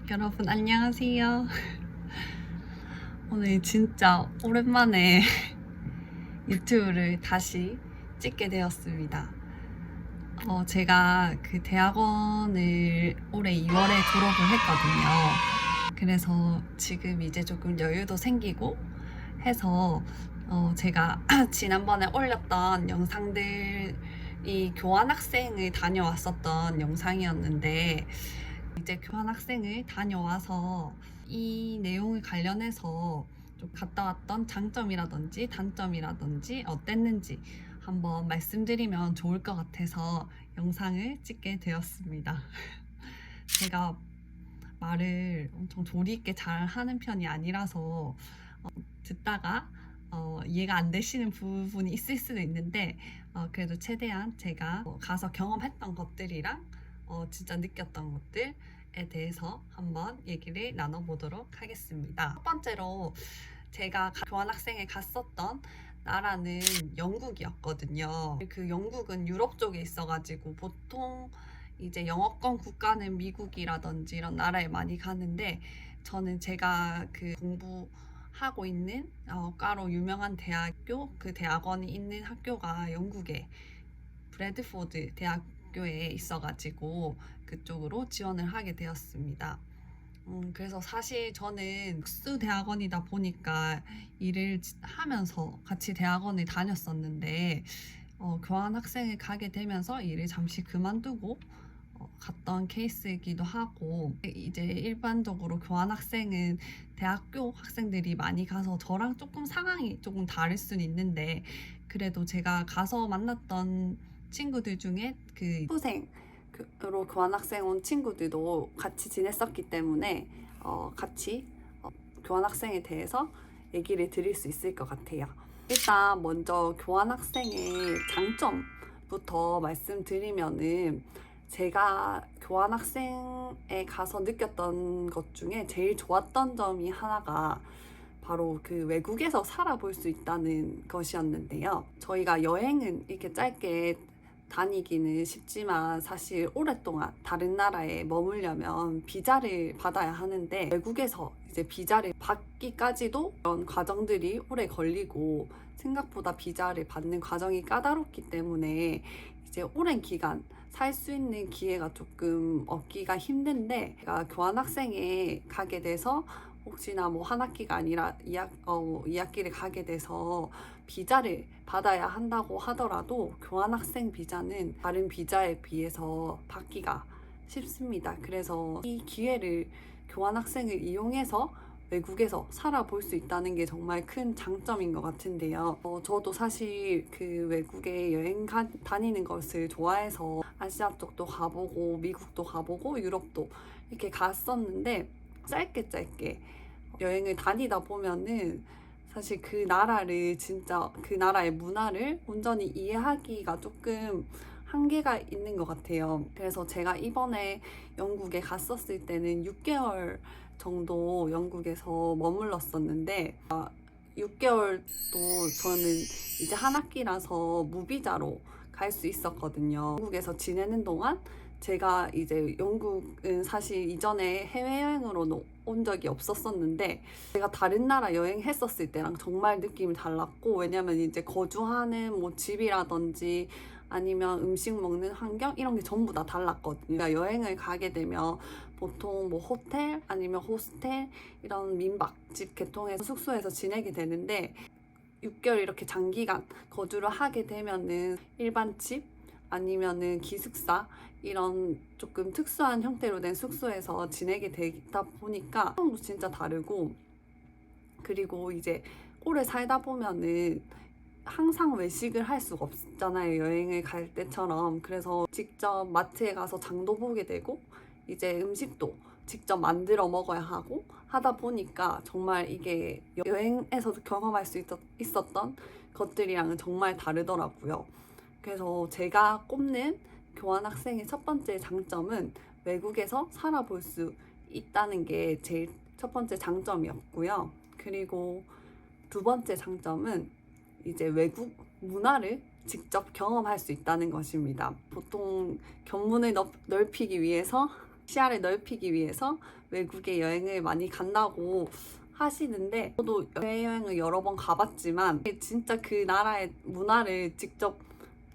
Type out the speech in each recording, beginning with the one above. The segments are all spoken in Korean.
여러분 안녕하세요. 오늘 진짜 오랜만에 유튜브를 다시 찍게 되었습니다. 제가 그 대학원을 올해 2월에 졸업을 했거든요. 그래서 지금 이제 조금 여유도 생기고 해서 제가 지난번에 올렸던 영상들이 교환학생을 다녀왔었던 영상이었는데, 이제 교환학생을 다녀와서 이 내용을 관련해서 좀 갔다 왔던 장점이라든지 단점이라든지 어땠는지 한번 말씀드리면 좋을 것 같아서 영상을 찍게 되었습니다. 제가 말을 엄청 조리 있게 잘 하는 편이 아니라서 듣다가 이해가 안 되시는 부분이 있을 수도 있는데, 그래도 최대한 제가 가서 경험했던 것들이랑 진짜 느꼈던 것들에 대해서 한번 얘기를 나눠보도록 하겠습니다. 첫 번째로 제가 교환학생에 갔었던 나라는 영국이었거든요. 그 영국은 유럽 쪽에 있어가지고 보통 이제 영어권 국가는 미국이라든지 이런 나라에 많이 가는데, 저는 제가 그 공부하고 있는 과로 유명한 대학교, 그 대학원이 있는 학교가 영국의 브래드포드 대학교에 있어가지고 그쪽으로 지원을 하게 되었습니다. 그래서 사실 저는 특수 대학원이다 보니까 일을 하면서 같이 대학원을 다녔었는데, 교환학생을 가게 되면서 일을 잠시 그만두고 갔던 케이스이기도 하고, 이제 일반적으로 교환학생은 대학교 학생들이 많이 가서 저랑 조금 상황이 조금 다를 수는 있는데, 그래도 제가 가서 만났던 친구들 중에 그 후생으로 교환학생 온 친구들도 같이 지냈었기 때문에 같이 교환학생에 대해서 얘기를 드릴 수 있을 것 같아요. 일단 먼저 교환학생의 장점부터 말씀드리면은, 제가 교환학생에 가서 느꼈던 것 중에 제일 좋았던 점이 하나가 바로 그 외국에서 살아볼 수 있다는 것이었는데요. 저희가 여행은 이렇게 짧게 다니기는 쉽지만 사실 오랫동안 다른 나라에 머물려면 비자를 받아야 하는데, 외국에서 이제 비자를 받기까지도 그런 과정들이 오래 걸리고 생각보다 비자를 받는 과정이 까다롭기 때문에 이제 오랜 기간 살 수 있는 기회가 조금 얻기가 힘든데, 제가 교환학생에 가게 돼서 혹시나 뭐 한 학기가 아니라 2학기를 가게 돼서 비자를 받아야 한다고 하더라도 교환학생 비자는 다른 비자에 비해서 받기가 쉽습니다. 그래서 이 기회를, 교환학생을 이용해서 외국에서 살아볼 수 있다는 게 정말 큰 장점인 것 같은데요. 저도 사실 그 외국에 여행 다니는 것을 좋아해서 아시아 쪽도 가보고 미국도 가보고 유럽도 이렇게 갔었는데, 짧게 여행을 다니다 보면은 사실 그 나라를, 진짜 그 나라의 문화를 온전히 이해하기가 조금 한계가 있는 것 같아요. 그래서 제가 이번에 영국에 갔었을 때는 6개월 정도 영국에서 머물렀었는데, 6개월도 저는 이제 한 학기라서 무비자로 갈 수 있었거든요. 영국에서 지내는 동안 제가 이제 영국은 사실 이전에 해외여행으로 온 적이 없었었는데, 제가 다른 나라 여행했었을 때랑 정말 느낌이 달랐고, 왜냐면 이제 거주하는 뭐 집이라든지 아니면 음식 먹는 환경 이런 게 전부 다 달랐거든요. 그러니까 여행을 가게 되면 보통 뭐 호텔 아니면 호스텔 이런 민박집 개통해서 숙소에서 지내게 되는데, 6개월 이렇게 장기간 거주를 하게 되면은 일반 집 아니면은 기숙사 이런 조금 특수한 형태로 된 숙소에서 지내게 되다 보니까 상황도 진짜 다르고, 그리고 이제 오래 살다 보면은 항상 외식을 할 수가 없잖아요, 여행을 갈 때처럼. 그래서 직접 마트에 가서 장도 보게 되고 이제 음식도 직접 만들어 먹어야 하고 하다 보니까 정말 이게 여행에서도 경험할 수 있었던 것들이랑은 정말 다르더라고요. 그래서 제가 꼽는 교환학생의 첫 번째 장점은 외국에서 살아볼 수 있다는 게 제일 첫 번째 장점이었고요. 그리고 두 번째 장점은 이제 외국 문화를 직접 경험할 수 있다는 것입니다. 보통 견문을 넓히기 위해서 시야를 넓히기 위해서 외국에 여행을 많이 간다고 하시는데, 저도 해외여행을 여러 번 가봤지만 진짜 그 나라의 문화를 직접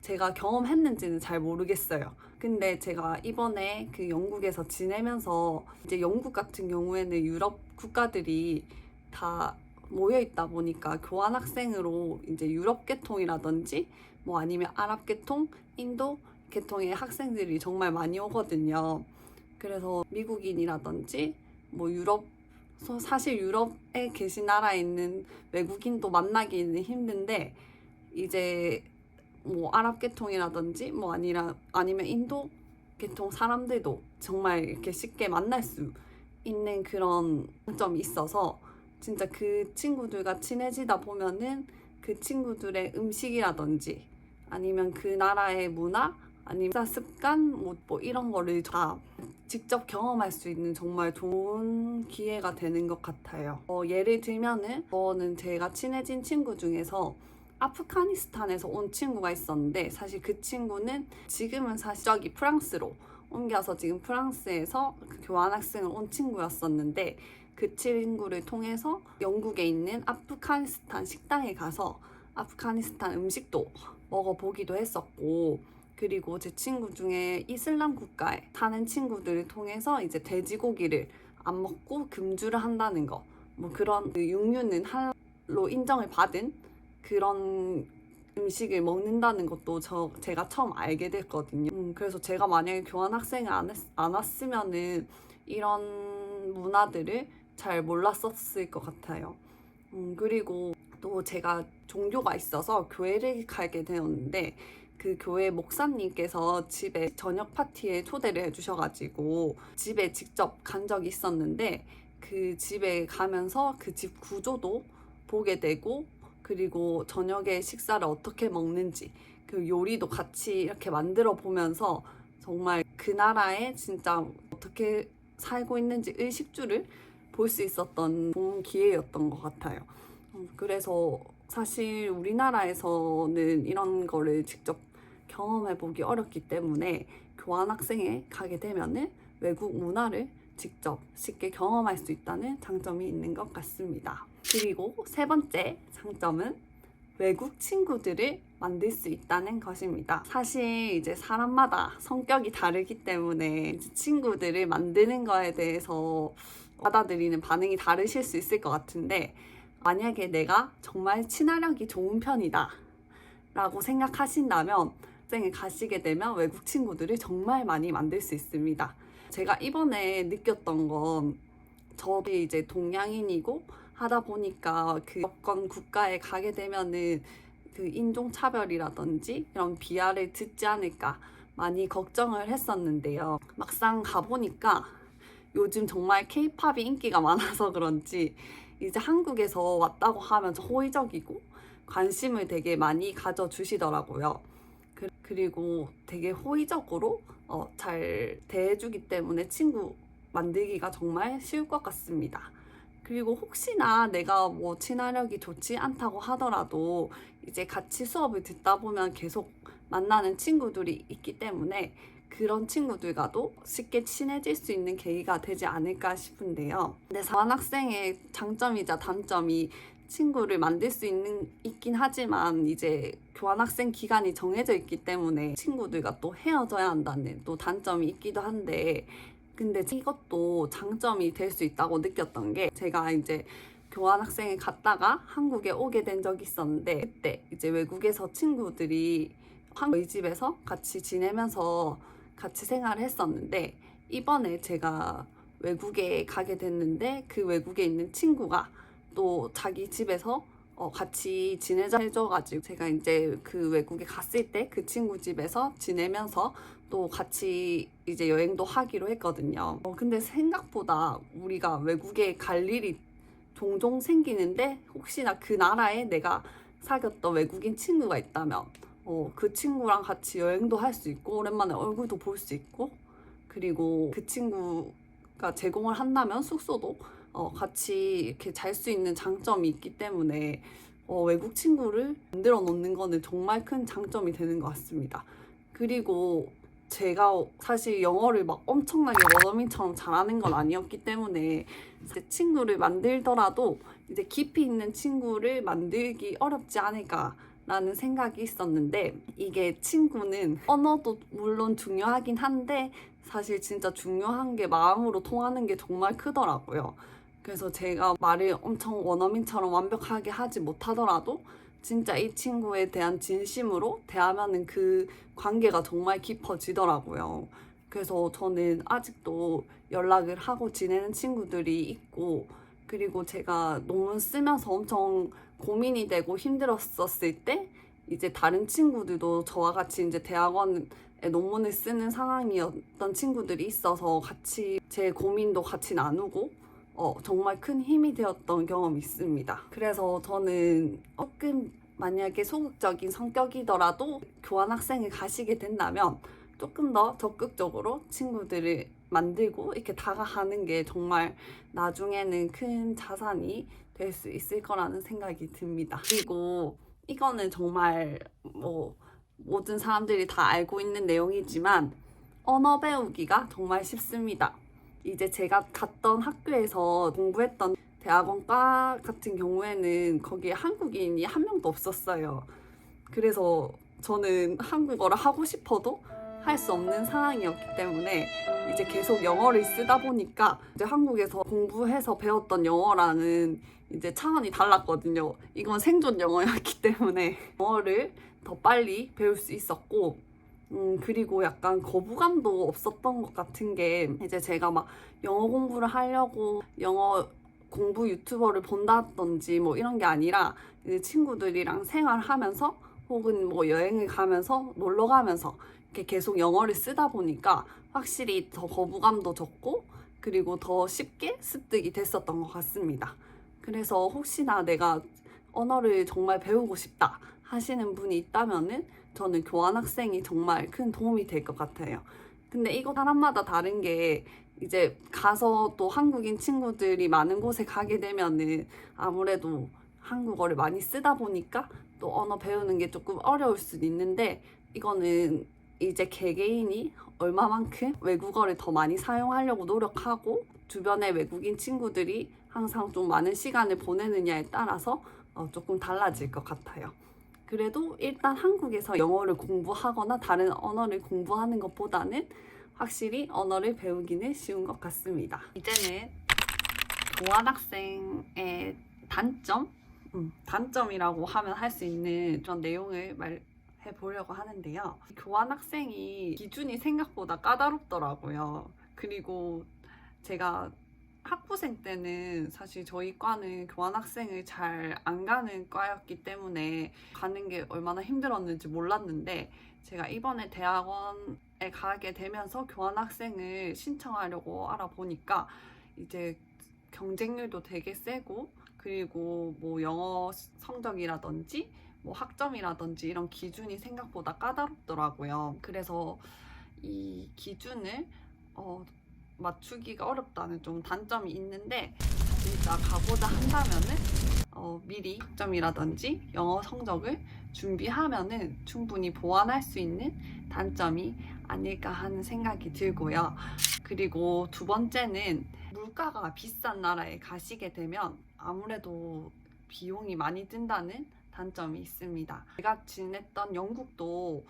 제가 경험했는지는 잘 모르겠어요. 근데 제가 이번에 그 영국에서 지내면서, 이제 영국 같은 경우에는 유럽 국가들이 다 모여 있다 보니까 교환학생으로 이제 유럽 계통이라든지 뭐 아니면 아랍 계통, 인도 계통의 학생들이 정말 많이 오거든요. 그래서 미국인이라든지 뭐 유럽, 사실 유럽에 계신 나라에 있는 외국인도 만나기는 힘든데, 이제 뭐 아랍 계통이라든지 뭐 아니면 인도 계통 사람들도 정말 이렇게 쉽게 만날 수 있는 그런 장점이 있어서, 진짜 그 친구들과 친해지다 보면은 그 친구들의 음식이라든지 아니면 그 나라의 문화, 아니면 습관, 뭐 이런 거를 다 직접 경험할 수 있는 정말 좋은 기회가 되는 것 같아요. 예를 들면은 저는 제가 친해진 친구 중에서 아프가니스탄에서 온 친구가 있었는데, 사실 그 친구는 지금은 사실 저기 프랑스로 옮겨서 지금 프랑스에서 교환학생을 온 친구였었는데, 그 친구를 통해서 영국에 있는 아프가니스탄 식당에 가서 아프가니스탄 음식도 먹어보기도 했었고, 그리고 제 친구 중에 이슬람 국가에 사는 친구들을 통해서 이제 돼지고기를 안 먹고 금주를 한다는 거, 뭐 그런 그 육류는 할로 인정을 받은 그런 음식을 먹는다는 것도 제가 처음 알게 됐거든요. 그래서 제가 만약에 교환학생을 안 왔으면은 이런 문화들을 잘 몰랐었을 것 같아요. 그리고 또 제가 종교가 있어서 교회를 가게 되었는데, 그 교회 목사님께서 집에 저녁 파티에 초대를 해주셔가지고 집에 직접 간 적이 있었는데, 그 집에 가면서 그 집 구조도 보게 되고, 그리고 저녁에 식사를 어떻게 먹는지 그 요리도 같이 이렇게 만들어 보면서 정말 그 나라에 진짜 어떻게 살고 있는지 의식주를 볼 수 있었던 좋은 기회였던 것 같아요. 그래서 사실 우리나라에서는 이런 거를 직접 경험해 보기 어렵기 때문에 교환학생에 가게 되면은 외국 문화를 직접 쉽게 경험할 수 있다는 장점이 있는 것 같습니다. 그리고 세 번째 장점은 외국 친구들을 만들 수 있다는 것입니다. 사실 이제 사람마다 성격이 다르기 때문에 이제 친구들을 만드는 거에 대해서 받아들이는 반응이 다르실 수 있을 것 같은데, 만약에 내가 정말 친화력이 좋은 편이다 라고 생각하신다면 학생에 가시게 되면 외국 친구들을 정말 많이 만들 수 있습니다. 제가 이번에 느꼈던 건, 저도 이제 동양인이고 하다 보니까 그 여권 국가에 가게 되면은 그 인종차별이라든지 이런 비하를 듣지 않을까 많이 걱정을 했었는데요. 막상 가보니까 요즘 정말 케이팝이 인기가 많아서 그런지 이제 한국에서 왔다고 하면 호의적이고 관심을 되게 많이 가져주시더라고요. 그리고 되게 호의적으로 잘 대해주기 때문에 친구 만들기가 정말 쉬울 것 같습니다. 그리고 혹시나 내가 뭐 친화력이 좋지 않다고 하더라도 이제 같이 수업을 듣다 보면 계속 만나는 친구들이 있기 때문에 그런 친구들과도 쉽게 친해질 수 있는 계기가 되지 않을까 싶은데요. 근데 교환학생의 장점이자 단점이 친구를 만들 수 있긴 하지만, 이제 교환학생 기간이 정해져 있기 때문에 친구들과 또 헤어져야 한다는 또 단점이 있기도 한데, 근데 이것도 장점이 될 수 있다고 느꼈던 게, 제가 이제 교환학생에 갔다가 한국에 오게 된 적이 있었는데, 그때 이제 외국에서 친구들이 저희 집에서 같이 지내면서 같이 생활을 했었는데, 이번에 제가 외국에 가게 됐는데 그 외국에 있는 친구가 또 자기 집에서 같이 지내자 해줘가지고 제가 이제 그 외국에 갔을 때 그 친구 집에서 지내면서 또 같이 이제 여행도 하기로 했거든요. 근데 생각보다 우리가 외국에 갈 일이 종종 생기는데, 혹시나 그 나라에 내가 사귀었던 외국인 친구가 있다면 그 친구랑 같이 여행도 할 수 있고 오랜만에 얼굴도 볼 수 있고, 그리고 그 친구가 제공을 한다면 숙소도 같이 이렇게 잘 수 있는 장점이 있기 때문에 외국 친구를 만들어 놓는 거는 정말 큰 장점이 되는 것 같습니다. 그리고 제가 사실 영어를 막 엄청나게 원어민처럼 잘하는 건 아니었기 때문에 이제 친구를 만들더라도 이제 깊이 있는 친구를 만들기 어렵지 않을까라는 생각이 있었는데, 이게 친구는 언어도 물론 중요하긴 한데 사실 진짜 중요한 게 마음으로 통하는 게 정말 크더라고요. 그래서 제가 말을 엄청 원어민처럼 완벽하게 하지 못하더라도 진짜 이 친구에 대한 진심으로 대하면은 그 관계가 정말 깊어지더라고요. 그래서 저는 아직도 연락을 하고 지내는 친구들이 있고, 그리고 제가 논문 쓰면서 엄청 고민이 되고 힘들었었을 때 이제 다른 친구들도 저와 같이 이제 대학원에 논문을 쓰는 상황이었던 친구들이 있어서 같이 제 고민도 같이 나누고 정말 큰 힘이 되었던 경험이 있습니다. 그래서 저는 조금 만약에 소극적인 성격이더라도 교환학생을 가시게 된다면 조금 더 적극적으로 친구들을 만들고 이렇게 다가가는 게 정말 나중에는 큰 자산이 될 수 있을 거라는 생각이 듭니다. 그리고 이거는 정말 뭐 모든 사람들이 다 알고 있는 내용이지만 언어 배우기가 정말 쉽습니다. 이제 제가 갔던 학교에서 공부했던 대학원과 같은 경우에는 거기에 한국인이 한 명도 없었어요. 그래서 저는 한국어를 하고 싶어도 할 수 없는 상황이었기 때문에 이제 계속 영어를 쓰다 보니까 이제 한국에서 공부해서 배웠던 영어랑은 이제 차원이 달랐거든요. 이건 생존 영어였기 때문에 영어를 더 빨리 배울 수 있었고, 그리고 약간 거부감도 없었던 것 같은 게, 이제 제가 막 영어 공부를 하려고 영어 공부 유튜버를 본다든지 뭐 이런 게 아니라 이제 친구들이랑 생활하면서 혹은 뭐 여행을 가면서 놀러 가면서 이렇게 계속 영어를 쓰다 보니까 확실히 더 거부감도 적고 그리고 더 쉽게 습득이 됐었던 것 같습니다. 그래서 혹시나 내가 언어를 정말 배우고 싶다 하시는 분이 있다면은 저는 교환학생이 정말 큰 도움이 될 것 같아요. 근데 이거 사람마다 다른 게, 이제 가서 또 한국인 친구들이 많은 곳에 가게 되면은 아무래도 한국어를 많이 쓰다 보니까 또 언어 배우는 게 조금 어려울 수도 있는데, 이거는 이제 개개인이 얼마만큼 외국어를 더 많이 사용하려고 노력하고 주변에 외국인 친구들이 항상 좀 많은 시간을 보내느냐에 따라서 조금 달라질 것 같아요. 그래도 일단 한국에서 영어를 공부하거나 다른 언어를 공부하는 것보다는 확실히 언어를 배우기는 쉬운 것 같습니다. 이제는 교환학생의 단점? 단점이라고 하면 할 수 있는 그런 내용을 말해 보려고 하는데요. 교환학생이 기준이 생각보다 까다롭더라고요. 그리고 제가 학부생 때는 사실 저희 과는 교환학생을 잘 안 가는 과였기 때문에 가는 게 얼마나 힘들었는지 몰랐는데, 제가 이번에 대학원에 가게 되면서 교환학생을 신청하려고 알아보니까 이제 경쟁률도 되게 세고, 그리고 뭐 영어 성적이라든지 뭐 학점이라든지 이런 기준이 생각보다 까다롭더라고요. 그래서 이 기준을 맞추기가 어렵다는 좀 단점이 있는데, 진짜 가고자 한다면은 미리 학점이라든지 영어 성적을 준비하면은 충분히 보완할 수 있는 단점이 아닐까 하는 생각이 들고요. 그리고 두 번째는 물가가 비싼 나라에 가시게 되면 아무래도 비용이 많이 든다는 단점이 있습니다. 제가 지냈던 영국도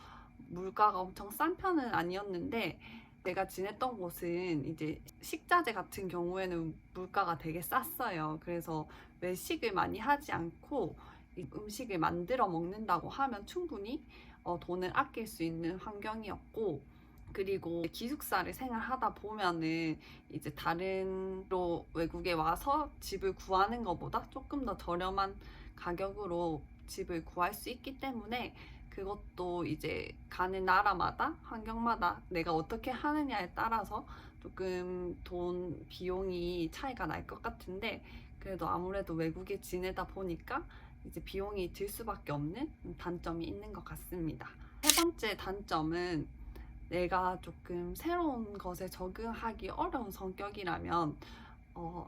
물가가 엄청 싼 편은 아니었는데, 제가 지냈던 곳은 이제 식자재 같은 경우에는 물가가 되게 쌌어요. 그래서 외식을 많이 하지 않고 이 음식을 만들어 먹는다고 하면 충분히 돈을 아낄 수 있는 환경이었고, 그리고 기숙사를 생활하다 보면은 이제 다른 또 외국에 와서 집을 구하는 것보다 조금 더 저렴한 가격으로 집을 구할 수 있기 때문에, 그것도 이제 가는 나라마다 환경마다 내가 어떻게 하느냐에 따라서 조금 돈 비용이 차이가 날 것 같은데, 그래도 아무래도 외국에 지내다 보니까 이제 비용이 들 수밖에 없는 단점이 있는 것 같습니다. 세 번째 단점은, 내가 조금 새로운 것에 적응하기 어려운 성격이라면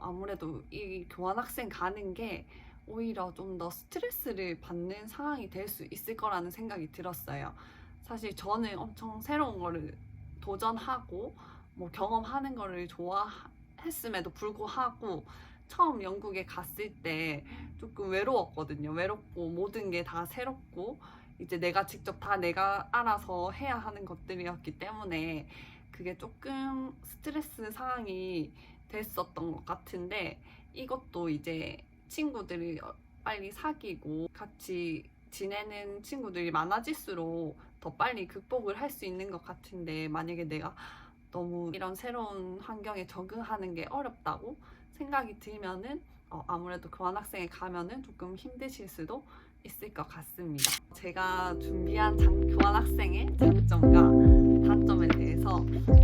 아무래도 이 교환학생 가는 게 오히려 좀 더 스트레스를 받는 상황이 될 수 있을 거라는 생각이 들었어요. 사실 저는 엄청 새로운 거를 도전하고 뭐 경험하는 거를 좋아했음에도 불구하고 처음 영국에 갔을 때 조금 외로웠거든요. 외롭고 모든 게 다 새롭고 이제 내가 직접 다 내가 알아서 해야 하는 것들이었기 때문에 그게 조금 스트레스 상황이 됐었던 것 같은데, 이것도 이제 친구들이 빨리 사귀고 같이 지내는 친구들이 많아질수록 더 빨리 극복을 할 수 있는 것 같은데, 만약에 내가 너무 이런 새로운 환경에 적응하는 게 어렵다고 생각이 들면은 아무래도 교환학생에 가면은 조금 힘드실 수도 있을 것 같습니다. 제가 준비한 교환학생의 장점과 단점에 대해서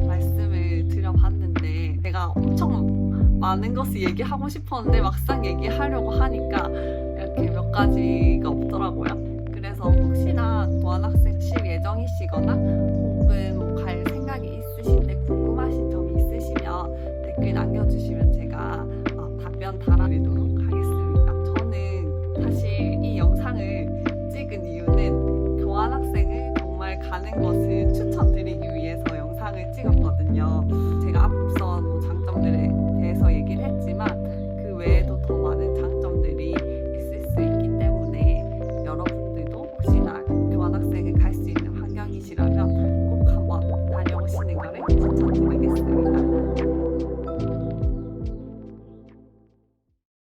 말씀을 드려봤는데, 제가 엄청 많은 것을 얘기하고 싶었는데 막상 얘기하려고 하니까 이렇게 몇 가지가 없더라고요. 그래서 혹시나 교환학생 예정이시거나 혹은 뭐 갈 생각이 있으신데 궁금하신 점이 있으시면 댓글 남겨주시면 제가 답변 달아드리도록